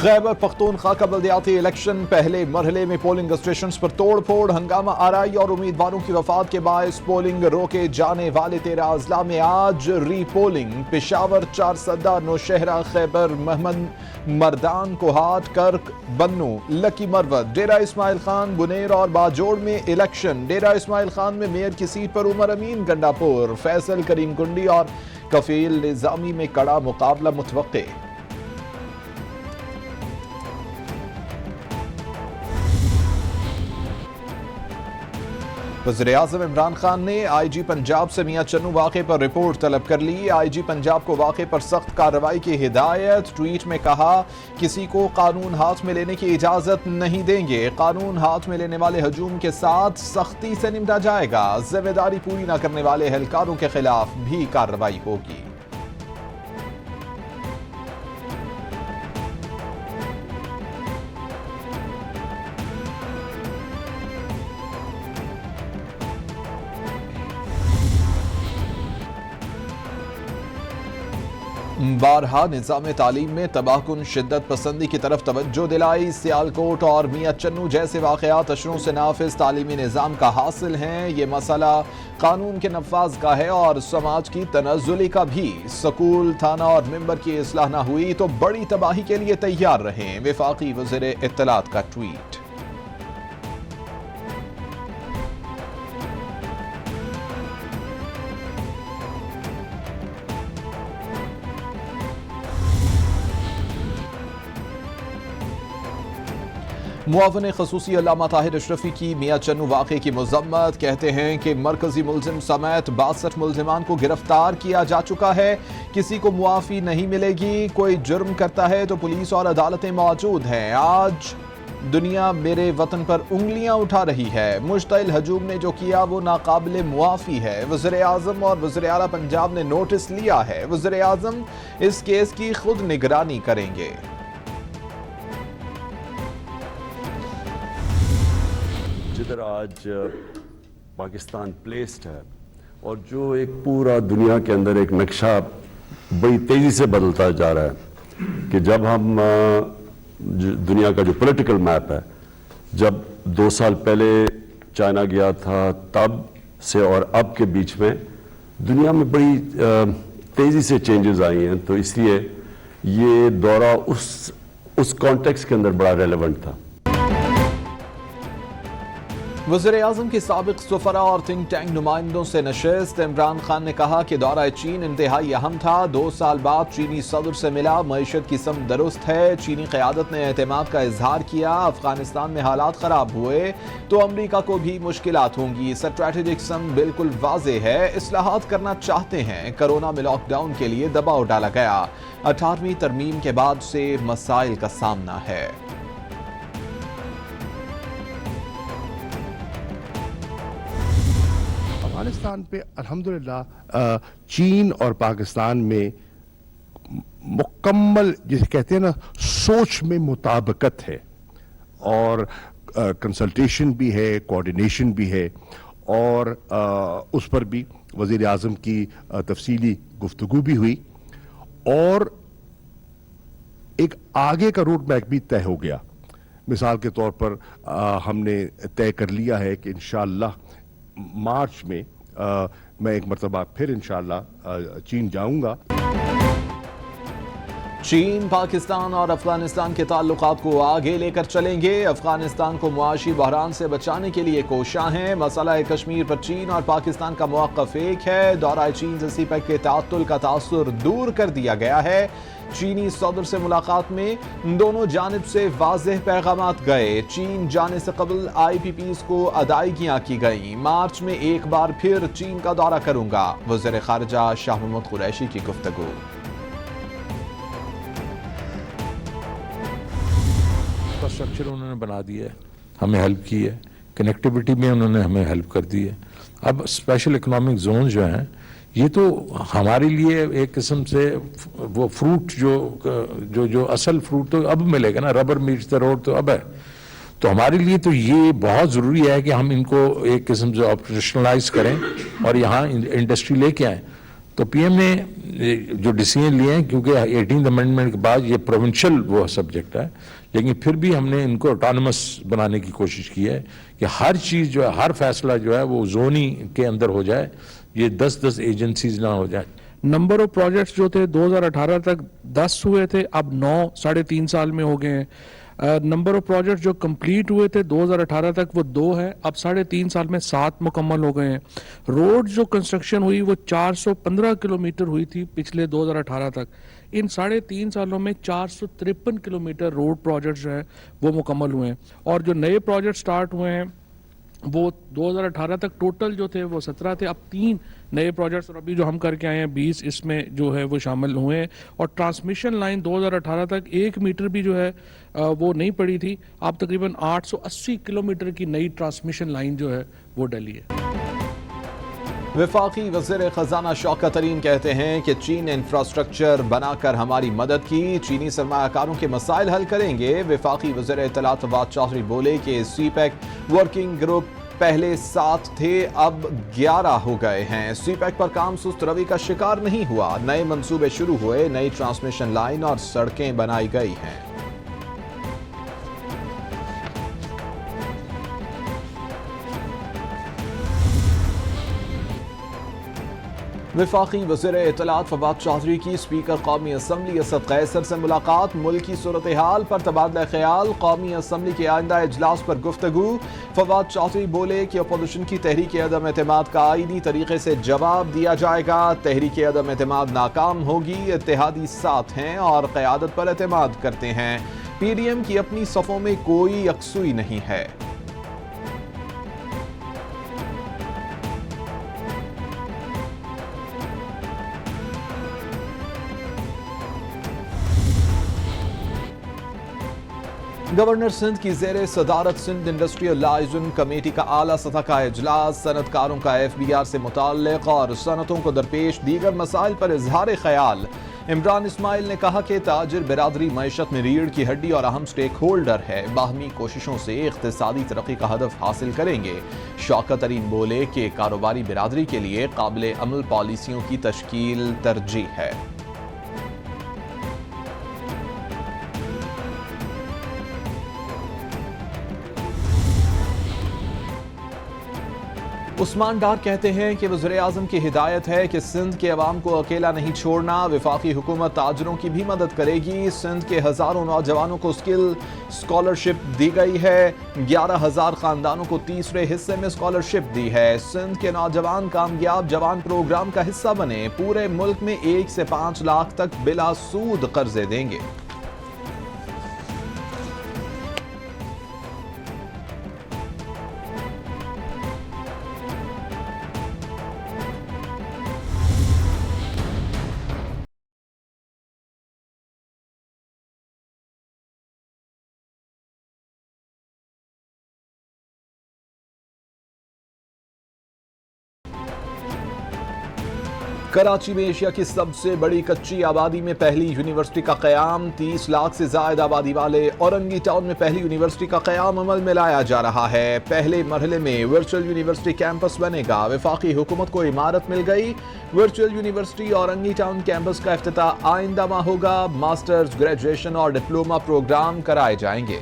खैबर पख्तूनख्वा का बल्दियाती इलेक्शन पहले मरहले में पोलिंग स्टेशन पर तोड़ फोड़, हंगामा आराई और उम्मीदवारों की वफात के बायस पोलिंग रोके जाने वाले 13 अजला में आज री पोलिंग। पेशावर, चारसदा, नौशहरा, खैबर, महमद मर्दान, कोहाट, कर्क, बन्नू, लकी मरवत, डेरा इस्माइल खान, बुनेर और बाजोड़ में इलेक्शन। डेरा इस्माइल खान में मेयर की सीट पर उमर अमीन गंडापुर, फैसल, करीम कुंडी और कफील निजामी में कड़ा मुकाबला मुतवक्के। वज़ीर-ए-आज़म इमरान खान ने IG पंजाब से मियां चन्नू वाक़े पर रिपोर्ट तलब कर ली। IG पंजाब को वाक़े पर सख्त कार्रवाई की हिदायत। ट्वीट में कहा, किसी को कानून हाथ में लेने की इजाज़त नहीं देंगे। कानून हाथ में लेने वाले हजूम के साथ सख्ती से निपटा जाएगा। जिम्मेदारी पूरी न करने वाले एहलकारों के खिलाफ भी कार्रवाई होगी। बारहा निज़ाम तालीम में तबाहकुन शिद्दत पसंदी की तरफ तवज्जो दिलाई। सियालकोट और मियां चन्नू जैसे वाक़यात अशरों से नाफिज तालीमी निज़ाम का हासिल हैं। ये मसला कानून के नफाज का है और समाज की तनज़्ज़ुली का भी। स्कूल, थाना और मिंबर की इस्लाह न हुई तो बड़ी तबाही के लिए तैयार रहें। वफाकी वज़ीर इत्तलात का ट्वीट। मुआविन खसूसी अल्लामा ताहिर अशरफी की मियां चन्नू वाक़े की मज़म्मत। कहते हैं कि मरकजी मुल्जिम समेत 62 मुल्जिमान को गिरफ्तार किया जा चुका है। किसी को मुआफ़ी नहीं मिलेगी। कोई जुर्म करता है तो पुलिस और अदालतें मौजूद हैं। आज दुनिया मेरे वतन पर उंगलियां उठा रही है। मुश्तइल हजूम ने जो किया वो नाकाबिले मुआफ़ी है। वज़ीर-ए-आज़म और वज़ीर-ए-आला पंजाब ने नोटिस लिया है। वज़ीर-ए-आज़म इस केस की खुद निगरानी करेंगे। जिधर आज पाकिस्तान प्लेस्ड है और जो एक पूरा दुनिया के अंदर एक नक्शा बड़ी तेज़ी से बदलता जा रहा है कि जब हम दुनिया का जो पॉलिटिकल मैप है, जब 2 साल पहले चाइना गया था तब से और अब के बीच में दुनिया में बड़ी तेज़ी से चेंजेस आई हैं, तो इसलिए ये दौरा उस कॉन्टेक्स्ट के अंदर बड़ा रेलेवेंट था। वज़ीर-ए-आज़म के साबिक़ सफ़रा और थिंक टैंक नुमाइंदों से नशिस्त। इमरान खान ने कहा कि दौरा चीन इंतहाई अहम था। 2 साल बाद चीनी सदर से मिला। मईशत की सम दुरुस्त है। चीनी क़यादत ने एतमाद का इजहार किया। अफगानिस्तान में हालात ख़राब हुए तो अमरीका को भी मुश्किलात होंगी। स्ट्रैटेजिक सम बिल्कुल वाज़े है। इस्लाहात करना चाहते हैं। कोरोना में लॉकडाउन के लिए दबाव डाला गया। 18वीं तरमीम के बाद से मसाइल का सामना है। अफगानिस्तान पे अल्हम्दुलिल्लाह चीन और पाकिस्तान में मुकम्मल जिसे कहते हैं ना सोच में मुताबिकत है और कंसल्टेशन भी है, कोऑर्डिनेशन भी है और उस पर भी वज़ीर आज़म की तफसीली गुफ्तगू भी हुई और एक आगे का रूट मैप भी तय हो गया। मिसाल के तौर पर हमने तय कर लिया है कि इंशाअल्लाह मार्च में मैं एक मरतबा फिर इंशाअल्लाह चीन जाऊंगा। चीन पाकिस्तान और अफगानिस्तान के ताल्लुकात को आगे लेकर चलेंगे। अफगानिस्तान को मुआशी बहरान से बचाने के लिए कोशां हैं। मसला कश्मीर पर चीन और पाकिस्तान का मौक़िफ़ एक है। दौरा चीन से सीपैक के ताअत्तुल का तासुर दूर कर दिया गया है। चीनी सदर से मुलाकात में दोनों जानिब से वाज़ेह पैगामात गए। चीन जाने से कबल IPPs को अदायगियाँ की गई। मार्च में एक बार फिर चीन का दौरा करूंगा। वज़ीर ख़ारिजा शाह महमूद कुरैशी की गुफ्तगू। इंफ्रास्ट्रक्चर उन्होंने बना दिया है, हमें हेल्प की है। कनेक्टिविटी में उन्होंने हमें हेल्प कर दी है। अब स्पेशल इकोनॉमिक जोन जो हैं ये तो हमारे लिए एक किस्म से वो फ्रूट जो असल फ्रूट तो अब मिलेगा ना, रबर मीट्स द रोड तो अब है। तो हमारे लिए तो ये बहुत ज़रूरी है कि हम इनको एक किस्म से ऑपरेशनलाइज करें और यहाँ इंडस्ट्री लेके आएँ। तो पीएम ने जो डिसीजन लिए हैं, क्योंकि 18th अमेंडमेंट के बाद ये प्रोविंशियल वो सब्जेक्ट है, लेकिन फिर भी हमने इनको ऑटोनमस बनाने की कोशिश की है कि हर चीज़ जो है, हर फैसला जो है वो जोनी के अंदर हो जाए, ये 10-10 एजेंसीज ना हो जाए। नंबर ऑफ प्रोजेक्ट्स जो थे 2018 तक 10 हुए थे, अब 9 3.5 साल में हो गए हैं। नंबर ऑफ प्रोजेक्ट्स जो कंप्लीट हुए थे 2018 तक वो 2 है, अब 3.5 साल में 7 मुकम्मल हो गए हैं। रोड जो कंस्ट्रक्शन हुई वो 415 किलोमीटर हुई थी पिछले 2018 तक। इन 3.5 सालों में 453 किलोमीटर रोड प्रोजेक्ट्स जो है वो मुकम्मल हुए हैं। और जो नए प्रोजेक्ट स्टार्ट हुए हैं वो 2018 तक टोटल जो थे वो 17 थे, अब 3 नए प्रोजेक्ट्स और अभी जो हम करके आए हैं 20 इसमें जो है वो शामिल हुए हैं। और ट्रांसमिशन लाइन 2018 तक 1 मीटर भी जो है वो नहीं पड़ी थी, अब तकरीबन 880 किलोमीटर की नई ट्रांसमिशन लाइन जो है वो डली है। वफाकी वज़ीर ख़ज़ाना शौकत तरीन कहते हैं कि चीन ने इंफ्रास्ट्रक्चर बनाकर हमारी मदद की, चीनी सरमायाकारों के मसाइल हल करेंगे। वफाकी वज़ीर इत्तलात फवाद चौधरी बोले कि सीपैक वर्किंग ग्रुप पहले 7 थे, अब 11 हो गए हैं। सीपैक पर काम सुस्त रवि का शिकार नहीं हुआ, नए मंसूबे शुरू हुए, नई ट्रांसमिशन लाइन और सड़कें बनाई गई हैं। वफाकी वज़ीर इत्तलात फवाद चौधरी की स्पीकर कौमी असम्बली असद कैसर से मुलाकात, मुल्की सूरत हाल पर तबादला ख्याल, कौमी असम्बली के आइंदा इजलास पर गुफ्तगू। फवाद चौधरी बोले कि अपोजिशन की तहरीक अदम एतमाद का आईनी तरीके से जवाब दिया जाएगा, तहरीक अदम एतमाद नाकाम होगी, इत्तेहादी साथ हैं और क़यादत पर एतमाद करते हैं। PDM की अपनी सफ़ों में कोई यकसुई नहीं है। गवर्नर सिंध की ज़ेर सदारत सिंध इंडस्ट्रियल लाइजन कमेटी का आला सतह का इजलास, सनतकारों का FBR से मुताल्लिक और सनतों को दरपेश दीगर मसाइल पर इजहार ख्याल। इमरान इस्माइल ने कहा कि ताजिर बिरादरी मईशत में रीढ़ की हड्डी और अहम स्टेक होल्डर है, बाहमी कोशिशों से इक़्तिसादी तरक्की का हदफ हासिल करेंगे। शौकत तरीन बोले कि कारोबारी बिरादरी के लिए काबिल अमल पॉलिसियों की तश्कील तरजीह है। उस्मान डार कहते हैं कि वज़ीर आज़म की हिदायत है कि सिंध के अवाम को अकेला नहीं छोड़ना, वफाकी हुकूमत ताजरों की भी मदद करेगी। सिंध के हज़ारों नौजवानों को स्किल स्कॉलरशिप दी गई है, 11,000 ख़ानदानों को तीसरे हिस्से में स्कॉलरशिप दी है। सिंध के नौजवान कामयाब जवान प्रोग्राम का हिस्सा बने, पूरे मुल्क में 1 से 5 लाख तक बिला सूद कर्जे देंगे। कराची में एशिया की सबसे बड़ी कच्ची आबादी में पहली यूनिवर्सिटी का क़याम, 30 लाख से ज़ायद आबादी वाले औरंगी टाउन में पहली यूनिवर्सिटी का क़याम अमल में लाया जा रहा है। पहले मरहले में वर्चुअल यूनिवर्सिटी कैंपस बनेगा, वफाकी हुकूमत को इमारत मिल गई। Virtual university Orangi town campus का इफ्तिताह आइंदा माह होगा। मास्टर्स, ग्रेजुएशन और डिप्लोमा प्रोग्राम कराए जाएंगे।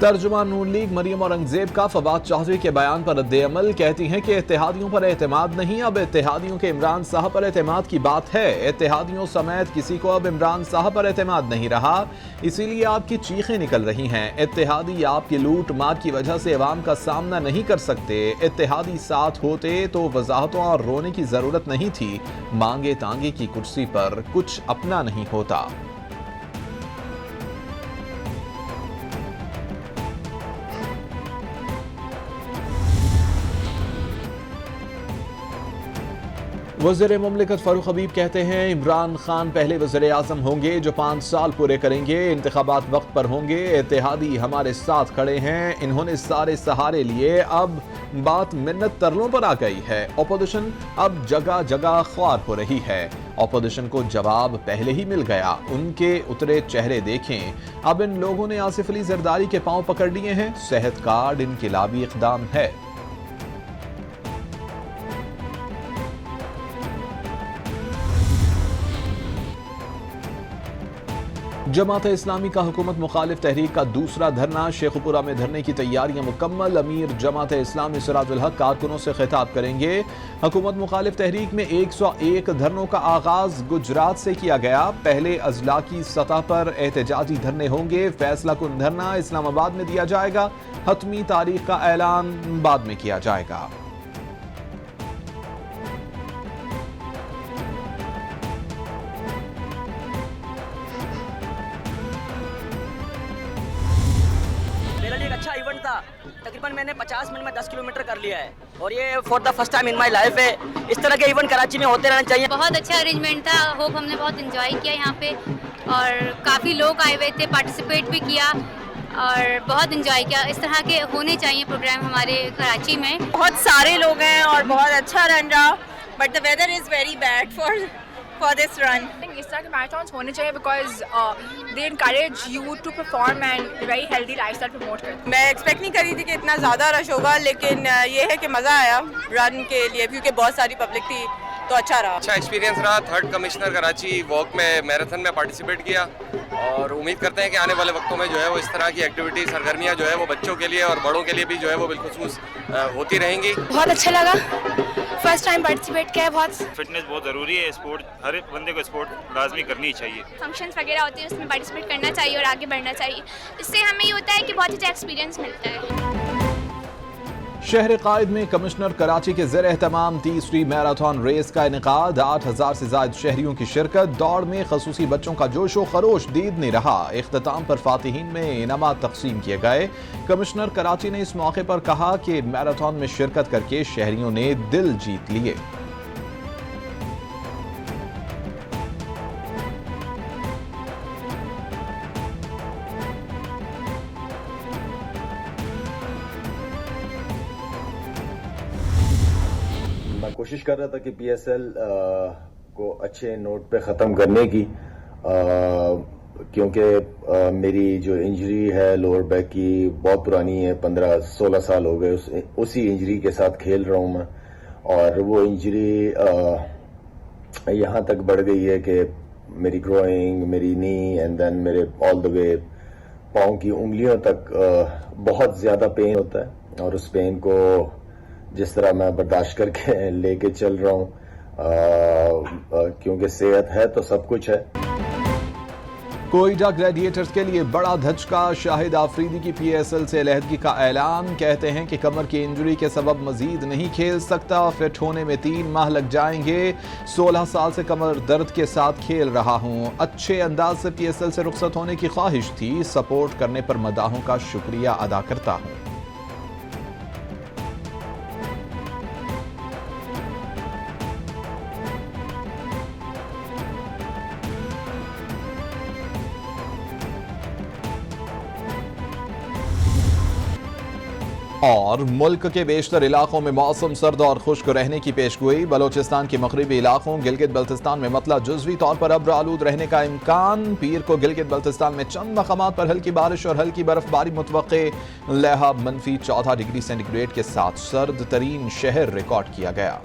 तर्जुमान नून लीग मरियम औरंगजेब का फवाद चौधरी के बयान पर रद्द-ए-अमल, कहती हैं कि इत्तेहादियों पर एतमाद नहीं, अब इत्तेहादियों के इमरान साहब पर एतमाद की बात है। इत्तेहादियों समेत किसी को अब इमरान साहब पर एतमाद नहीं रहा, इसीलिए आपकी चीखें निकल रही हैं। इत्तेहादी आपकी लूट मार की वजह से अवाम का सामना नहीं कर सकते। इत्तेहादी साथ होते तो वजाहतों और रोने की जरूरत नहीं थी। मांगे तांगे की कुर्सी पर कुछ अपना नहीं होता। वज़ीर मुमलिकत फारूक हबीब कहते हैं इमरान खान पहले वज़ीर आज़म होंगे जो 5 साल पूरे करेंगे, इंतखाबात वक्त पर होंगे। इत्तेहादी हमारे साथ खड़े हैं, इन्होंने सारे सहारे लिए, अब बात मिन्नत तरलों पर आ गई है। अपोजिशन अब जगह जगह ख्वार हो रही है। ऑपोजिशन को जवाब पहले ही मिल गया, उनके उतरे चेहरे देखें। अब इन लोगों ने आसिफ अली जरदारी के पांव पकड़ लिए हैं। सेहत कार्ड इनकिलाबी इक़दाम है। जमात इस्लामी का हुकूमत मुखालिफ तहरीक का दूसरा धरना। शेखुपुरा में धरने की तैयारियां मुकम्मल। अमीर जमात इस्लामी सिराजुल हक कारकुनों से खिताब करेंगे। हुकूमत मुखालिफ तहरीक में 101 धरनों का आगाज गुजरात से किया गया। पहले अजला की सतह पर एहतजाजी धरने होंगे। फैसला कुन धरना इस्लामाबाद में दिया जाएगा। हतमी तारीख का ऐलान बाद में किया जाएगा। अच्छा इवेंट था। तकरीबन मैंने 50 मिनट में 10 किलोमीटर कर लिया है और ये for the first time in my life है। इस तरह के इवेंट कराची में होते रहना चाहिए। बहुत अच्छा अरेंजमेंट था। होप हमने बहुत एंजॉय किया यहाँ पे और काफ़ी लोग आए हुए थे, पार्टिसिपेट भी किया और बहुत एंजॉय किया। इस तरह के होने चाहिए प्रोग्राम हमारे कराची में। बहुत सारे लोग हैं और बहुत अच्छा रन रहा, but the weather is very bad for this run. I think इस तरह के मैराथन्स होने चाहिए because they encourage you to perform and very healthy lifestyle promote करते हैं। मैं एक्सपेक्ट नहीं करी थी कि इतना ज़्यादा रश होगा, लेकिन ये है कि मज़ा आया रन के लिए क्योंकि बहुत सारी पब्लिक थी तो अच्छा रहा। अच्छा एक्सपीरियंस रहा। थर्ड कमिश्नर कराची वॉक में मैराथन में पार्टिसिपेट किया और उम्मीद करते हैं कि आने वाले वक्तों में जो है वो इस तरह की एक्टिविटी सरगर्मियाँ जो है वो बच्चों के लिए और बड़ों के लिए भी जो है वो बिलखुसूस होती रहेंगी। बहुत अच्छा लगा, फर्स्ट टाइम पार्टिसिपेट किया है। बहुत फिटनेस बहुत ज़रूरी है। स्पोर्ट हर एक बंदे को स्पोर्ट लाजमी करनी चाहिए। फंक्शंस वगैरह होते हैं उसमें पार्टिसिपेट करना चाहिए और आगे बढ़ना चाहिए। इससे हमें ये होता है कि बहुत अच्छा एक्सपीरियंस मिलता है। शहर कायद में कमिश्नर कराची के ज़ेर एहतमाम तीसरी मैराथन रेस का इनेकाद। 8,000 से ज़ायद शहरियों की शिरकत। दौड़ में खसूसी बच्चों का जोशो खरोश दीद नहीं रहा। इख्तिताम पर फातिहीन में इनामात तकसीम किए गए। कमिश्नर कराची ने इस मौके पर कहा कि मैराथन में शिरकत करके शहरियों ने दिल जीत लिए। मैं कोशिश कर रहा था कि PSL को अच्छे नोट पे ख़त्म करने की, क्योंकि मेरी जो इंजरी है लोअर बैक की बहुत पुरानी है, 15-16 साल हो गए उसी इंजरी के साथ खेल रहा हूँ मैं। और वो इंजरी यहाँ तक बढ़ गई है कि मेरी ग्रोइंग, मेरी नी एंड देन मेरे ऑल द वे पाँव की उंगलियों तक बहुत ज़्यादा पेन होता है। और उस पेन को जिस तरह मैं बर्दाश्त करके लेके चल रहा हूँ, क्योंकि सेहत है तो सब कुछ है। कोयटा ग्लैडिएटर्स के लिए बड़ा धचका। शाहिद आफरीदी की PSL से अलहदगी का ऐलान। कहते हैं कि कमर की इंजरी के सबब मजीद नहीं खेल सकता। फिट होने में 3 माह लग जाएंगे। 16 साल से कमर दर्द के साथ खेल रहा हूं। अच्छे अंदाज से PSL से रुखसत होने की ख्वाहिश थी। सपोर्ट करने पर मदाहों का शुक्रिया अदा करता हूं। और मुल्क के बेशतर इलाकों में मौसम सर्द और खुश्क रहने की पेशगोई। बलोचिस्तान के मगरबी इलाकों गिलगित बल्तिस्तान में मतला जुज़वी तौर पर अब्र आलूद रहने का इम्कान। पीर को गिलगित बल्तिस्तान में चंद मकामात पर हल्की बारिश और हल्की बर्फबारी मुतवक्के। लहब -14 डिग्री सेंटीग्रेड के साथ सर्द तरीन शहर रिकॉर्ड किया गया।